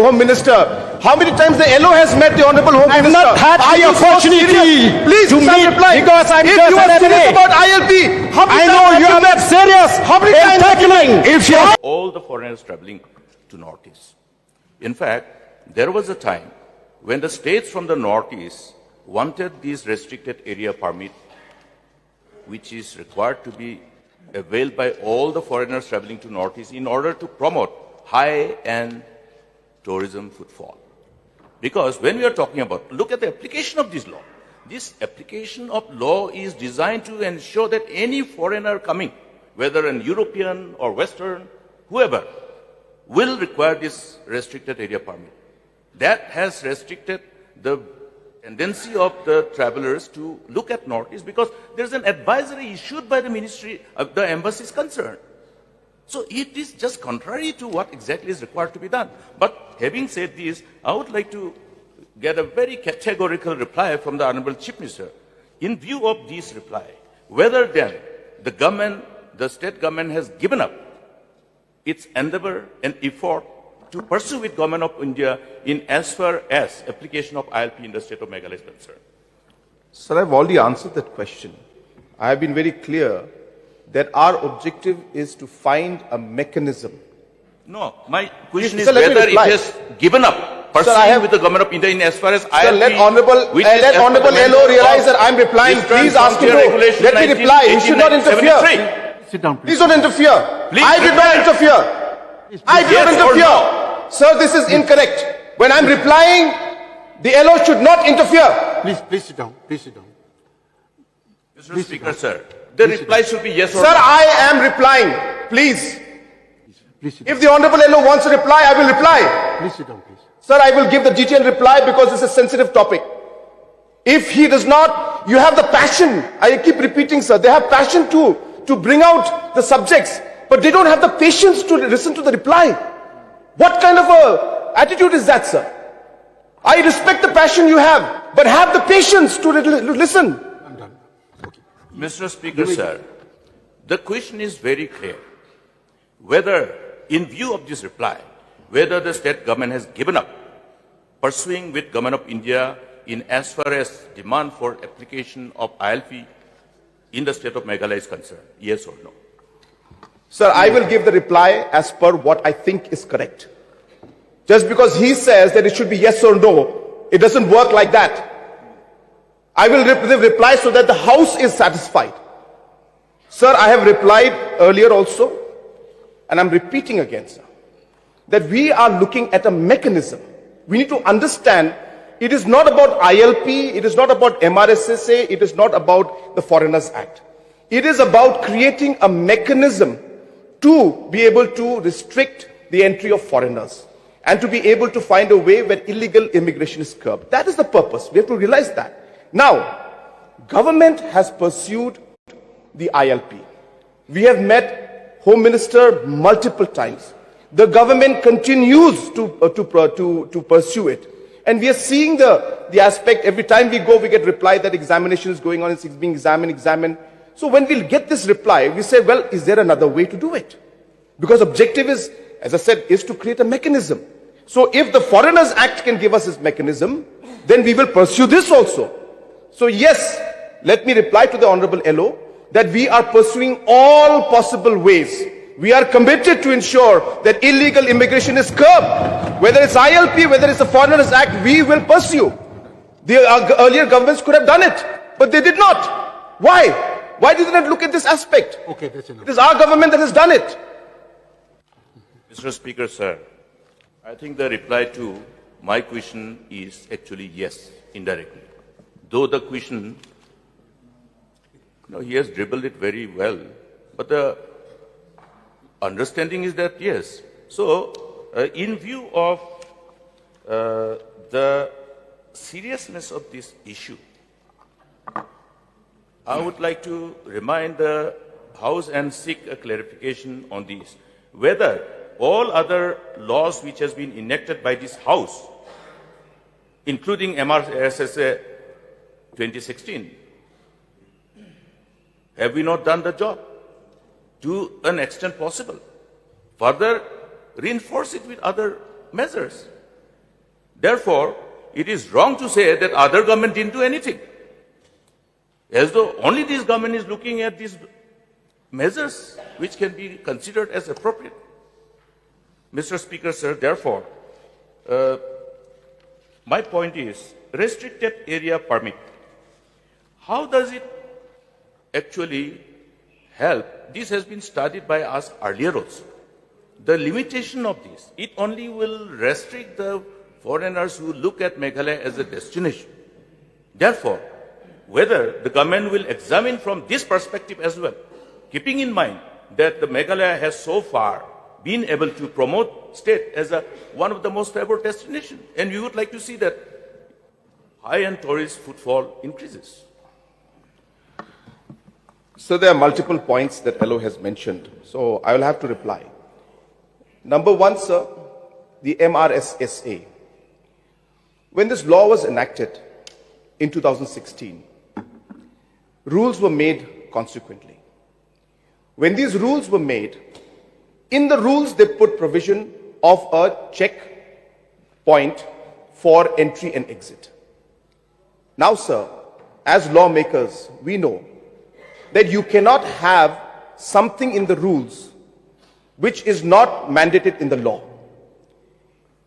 Home Minister. How many times the LO has met the Honorable Home Minister? I've not had the opportunity Please to meet because I'm if just you are an serious MA. about ILP, how many I know times you have are not serious. How many times have you met? If you all the foreigners traveling to Northeast. In fact, there was a time when the states from the Northeast wanted this restricted area permit, which is required to be availed by all the foreigners traveling to Northeast in order to promote high-end tourism footfall. Because when we are talking about, look at the application of this law. This application of law is designed to ensure that any foreigner coming, whether an European or Western, whoever, will require this restricted area permit. That has restricted the tendency of the travelers to look at Northeast because there's an advisory issued by the ministry, the embassies concerned. So it is just contrary to what exactly is required to be done. But having said this, I would like to get a very categorical reply from the Honorable Chief Minister. In view of this reply, whether then the government, the state government has given up its endeavor and effort to pursue with Government of India in as far as application of ILP in the state of Meghalaya is concerned. Sir, I've already answered that question. I have been very clear that our objective is to find a mechanism. No, my question is Sir, let me whether it reply. has given up pursuing with the Government of India in as far as ILP. Sir, let Honorable LO realize that I'm replying. Please ask him to let me reply. He should not interfere. sit down, please. Please don't interfere. Please I did not interfere. I did not Yes or interfere. no? Sir, this is incorrect. When I'm replying, the LO should not interfere. Please sit down. Please sit down. Mr. Speaker, sir, the reply should be yes or Sir, no. I am replying. Please. Please sit down. If the Honorable LO wants to reply, I will reply. Please sit down, please. Sir, I will give the detailed reply because it's a sensitive topic. If he does not, you have the passion. I keep repeating, sir, they have passion too, to bring out the subjects, but they don't have the patience to listen to the reply. What kind of a attitude is that, sir? I respect the passion you have, but have the patience to listen. I'm done. Okay. Mr. Speaker, sir, the question is very clear. Whether, in view of this reply, whether the state government has given up pursuing with Government of India in as far as demand for application of ILP in the state of Meghalaya is concerned, yes or no? Sir, I will give the reply as per what I think is correct. Just because he says that it should be yes or no, it doesn't work like that. I will reply so that the House is satisfied. Sir, I have replied earlier also, and I'm repeating again, sir, that we are looking at a mechanism. We need to understand it is not about ILP, it is not about MRSSA, it is not about the Foreigners Act. It is about creating a mechanism to be able to restrict the entry of foreigners and to be able to find a way where illegal immigration is curbed. That is the purpose. We have to realize that. Now, government has pursued the ILP. We have met Home Minister multiple times. The government continues to pursue it. And we are seeing the aspect, every time we go, we get reply that examination is going on, it's being examined. So when we'll get this reply, we say, well, is there another way to do it? Because objective is, as I said, is to create a mechanism. So if the Foreigners Act can give us this mechanism, then we will pursue this also. So yes, let me reply to the Honorable LO that we are pursuing all possible ways. We are committed to ensure that illegal immigration is curbed. Whether it's ILP, whether it's the Foreigners Act, we will pursue. The earlier governments could have done it, but they did not. Why? Why did they not look at this aspect? Okay, that's enough. It is our government that has done it. Mr. Speaker, sir, I think the reply to my question is actually yes, indirectly. Though the question, he has dribbled it very well, but the understanding is that yes. So, in view of the seriousness of this issue, I would like to remind the House and seek a clarification on this. Whether all other laws which has been enacted by this House, including MRSSA 2016, have we not done the job to an extent possible? Further, reinforce it with other measures. Therefore, it is wrong to say that other government didn't do anything, as though only this government is looking at these measures which can be considered as appropriate. Mr. Speaker, sir, therefore, my point is, restricted area permit, how does it actually help? This has been studied by us earlier also. The limitation of this, it only will restrict the foreigners who look at Meghalaya as a destination. Therefore, whether the government will examine from this perspective as well, keeping in mind that the Meghalaya has so far been able to promote state as one of the most favored destinations, and we would like to see that high-end tourist footfall increases. So there are multiple points that LO has mentioned, so I will have to reply. Number one, sir, the MRSSA. When this law was enacted in 2016, rules were made consequently. When these rules were made, in the rules they put provision of a check point for entry and exit. Now, sir, as lawmakers, we know that you cannot have something in the rules which is not mandated in the law.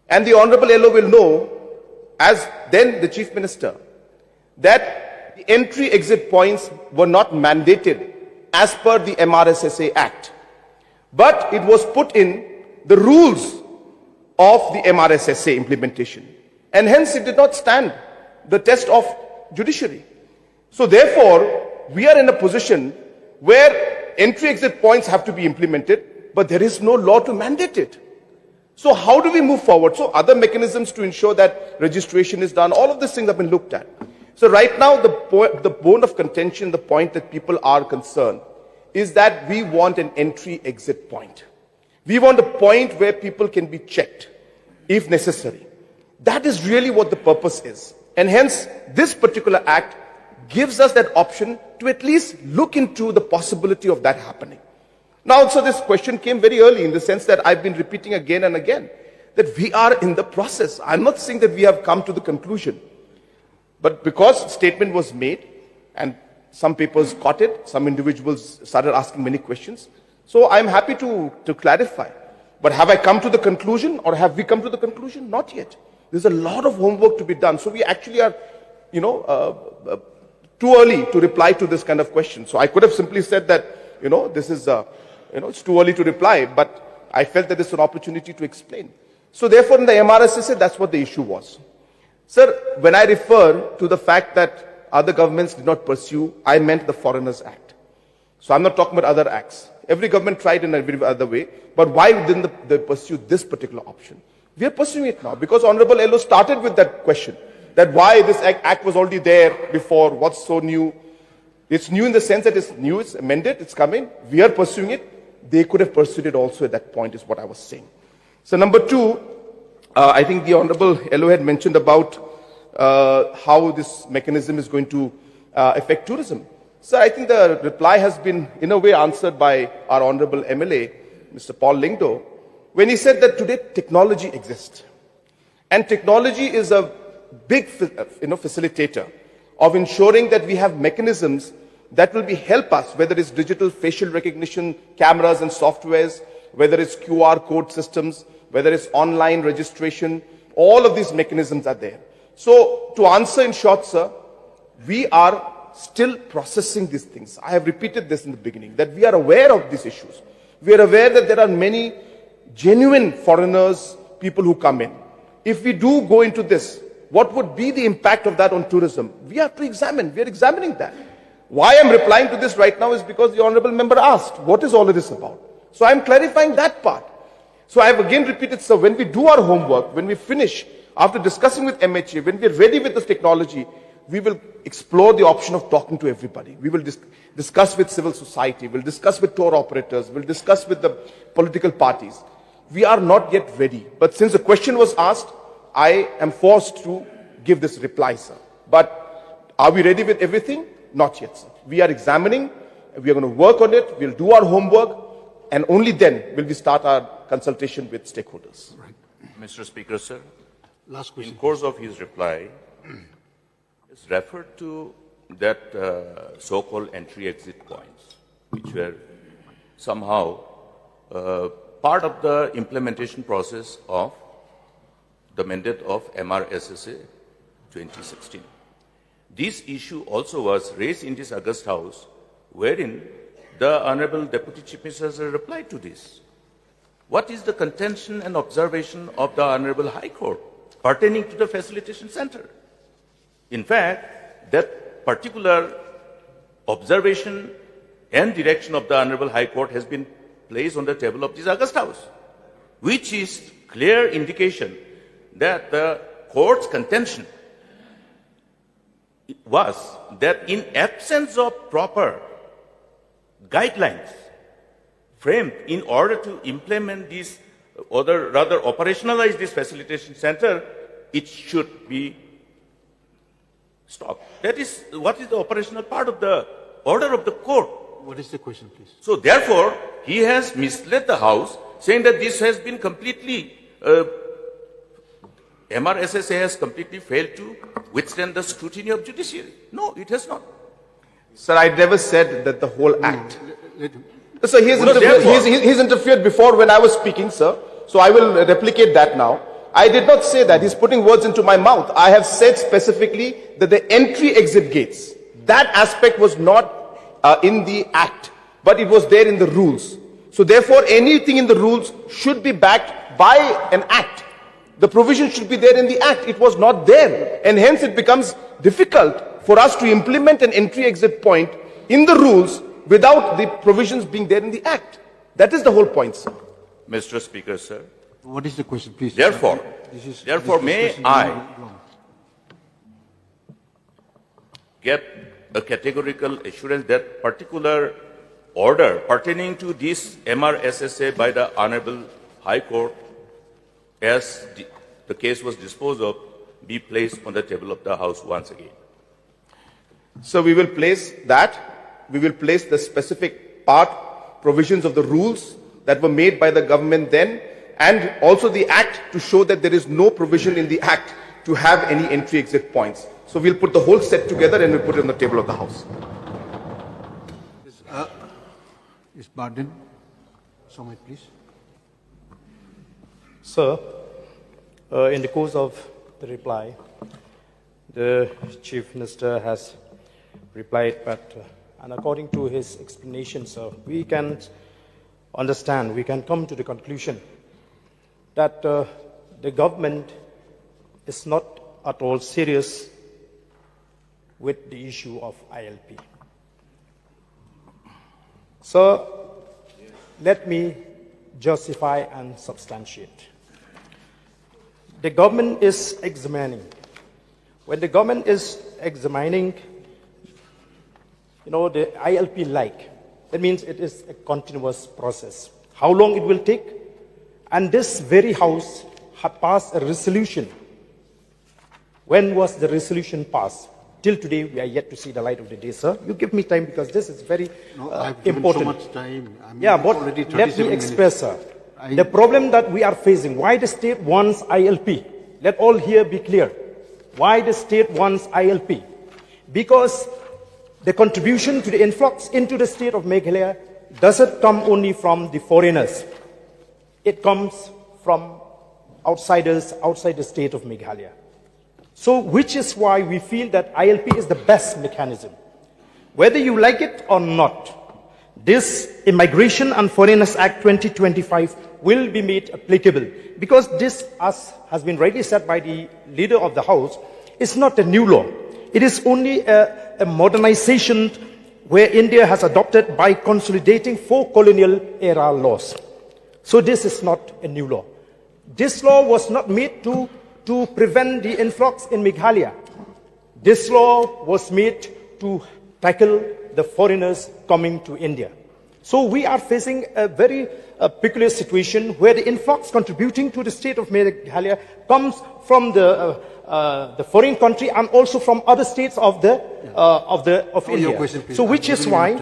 And the Honorable LO will know, as then the Chief Minister, that the entry-exit points were not mandated as per the MRSSA Act. But it was put in the rules of the MRSSA implementation. And hence it did not stand the test of judiciary. So therefore, we are in a position where entry-exit points have to be implemented, but there is no law to mandate it. So how do we move forward? So other mechanisms to ensure that registration is done, all of these things have been looked at. So right now, the bone of contention, the point that people are concerned, is that we want an entry-exit point. We want a point where people can be checked, if necessary. That is really what the purpose is. And hence, this particular act gives us that option to at least look into the possibility of that happening. Now, so this question came very early in the sense that I've been repeating again and again that we are in the process. I'm not saying that we have come to the conclusion. But because a statement was made and some papers caught it, some individuals started asking many questions. So I'm happy to clarify. But have I come to the conclusion or have we come to the conclusion? Not yet. There's a lot of homework to be done. So we actually are, too early to reply to this kind of question. So I could have simply said that, this is, it's too early to reply, but I felt that it's an opportunity to explain. So therefore, in the MRSSA, that's what the issue was. Sir, when I refer to the fact that other governments did not pursue, I meant the Foreigners Act. So I'm not talking about other acts. Every government tried in every other way, but why didn't they pursue this particular option? We are pursuing it now because Honorable LO started with that question, that why this act was already there before, what's so new? It's new in the sense that it's new, it's amended, it's coming. We are pursuing it. They could have pursued it also at that point is what I was saying. So number two, I think the Honorable LO had mentioned about how this mechanism is going to affect tourism. So I think the reply has been in a way answered by our Honorable MLA, Mr. Paul Lingdo, when he said that today technology exists. And technology is a big facilitator of ensuring that we have mechanisms that will help us, whether it's digital facial recognition cameras and softwares, whether it's QR code systems, whether it's online registration, all of these mechanisms are there. So to answer in short, sir, we are still processing these things. I have repeated this in the beginning, that we are aware of these issues. We are aware that there are many genuine foreigners, people who come in. If we do go into this, what would be the impact of that on tourism? We have to examine. We are examining that. Why I'm replying to this right now is because the Honorable Member asked, what is all of this about? So I'm clarifying that part. So I have again repeated, sir, when we do our homework, when we finish, after discussing with MHA, when we are ready with this technology, we will explore the option of talking to everybody. We will discuss with civil society, we'll discuss with tour operators, we'll discuss with the political parties. We are not yet ready. But since the question was asked, I am forced to give this reply, sir. But are we ready with everything? Not yet, sir. We are examining, we are going to work on it, we'll do our homework, and only then will we start our consultation with stakeholders. Right. Mr. Speaker, sir, Last question. in course of his reply, is referred to that so-called entry-exit points, which were somehow part of the implementation process of the mandate of MRSSA 2016. This issue also was raised in this August House, wherein the Honorable Deputy Chief Minister has replied to this. What is the contention and observation of the Honorable High Court pertaining to the facilitation center? In fact, that particular observation and direction of the Honorable High Court has been placed on the table of this August House, which is clear indication that the court's contention was that in absence of proper guidelines framed in order to implement this, or rather operationalize this facilitation center, it should be stopped. That is what is the operational part of the order of the court. What is the question, please? So therefore, he has misled the House, saying that this has been completely, MRSSA has completely failed to withstand the scrutiny of judiciary. No, it has not. Sir, I never said that the whole act. Let him. Sir, he's interfered before when I was speaking, sir. So I will replicate that now. I did not say that. He's putting words into my mouth. I have said specifically that the entry-exit gates, that aspect was not in the act, but it was there in the rules. So therefore, anything in the rules should be backed by an act. The provision should be there in the act. It was not there. And hence it becomes difficult for us to implement an entry-exit point in the rules without the provisions being there in the act. That is the whole point, sir. Mr. Speaker, sir. What is the question, please? Therefore, may discussion I long. get a categorical assurance that particular order pertaining to this MRSSA by the Honorable High Court, as the case was disposed of, be placed on the table of the House once again? So we will place that. We will place the specific part, provisions of the rules that were made by the government then, and also the act to show that there is no provision in the act to have any entry-exit points. So we'll put the whole set together and we'll put it on the table of the House. Is Bah Ardent? Somewhere, please. Sir, in the course of the reply, the Chief Minister has replied, but and according to his explanation, sir, we can understand, we can come to the conclusion that the government is not at all serious with the issue of ILP. Sir, let me justify and substantiate. The government is examining. When the government is examining, the ILP-like, that means it is a continuous process. How long it will take? And this very House had passed a resolution. When was the resolution passed? Till today, we are yet to see the light of the day, sir. You give me time because this is very I've given important. so much time. But let me express, sir. The problem that we are facing, why the state wants ILP? Let all here be clear. Why the state wants ILP? Because the contribution to the influx into the state of Meghalaya doesn't come only from the foreigners. It comes from outsiders outside the state of Meghalaya. So, which is why we feel that ILP is the best mechanism. Whether you like it or not, this Immigration and Foreigners Act 2025 will be made applicable. Because this, as has been rightly said by the leader of the House, is not a new law. It is only a modernization where India has adopted by consolidating 4 colonial era laws. So this is not a new law. This law was not made to prevent the influx in Meghalaya. This law was made to tackle the foreigners coming to India. So we are facing a very peculiar situation where the influx contributing to the state of Meghalaya comes from the foreign country and also from other states of India. Question, please. So which is why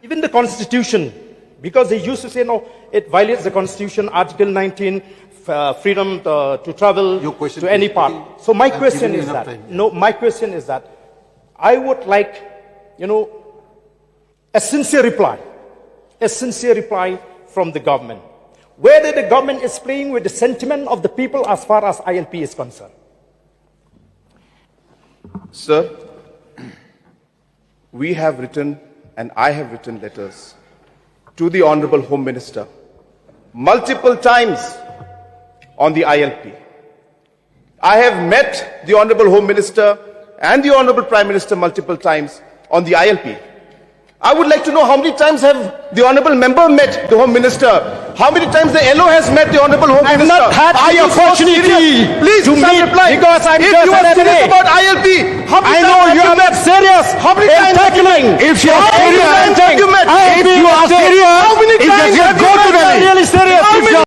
even the constitution, because they used to say, no, it violates the constitution, Article 19, freedom to travel Your question, to any please. part. So my I'm question giving is enough that, time. no, my question is that I would like, a sincere reply from the government, whether the government is playing with the sentiment of the people as far as ILP is concerned. Sir, we have written, and I have written letters to the Honorable Home Minister multiple times on the ILP. I have met the Honorable Home Minister and the Honorable Prime Minister multiple times on the ILP. I would like to know how many times have the Honorable Member met the Home Minister? How many times the LO has met the Honorable Home I have Minister? not had Are the you so opportunity serious? Please to start meet replying. because I'm if just you are an serious MA. about ILP, how many I times know have you are met? not serious How many in times have you tackling. met? If you are How many serious times have you met? ILP If you are as a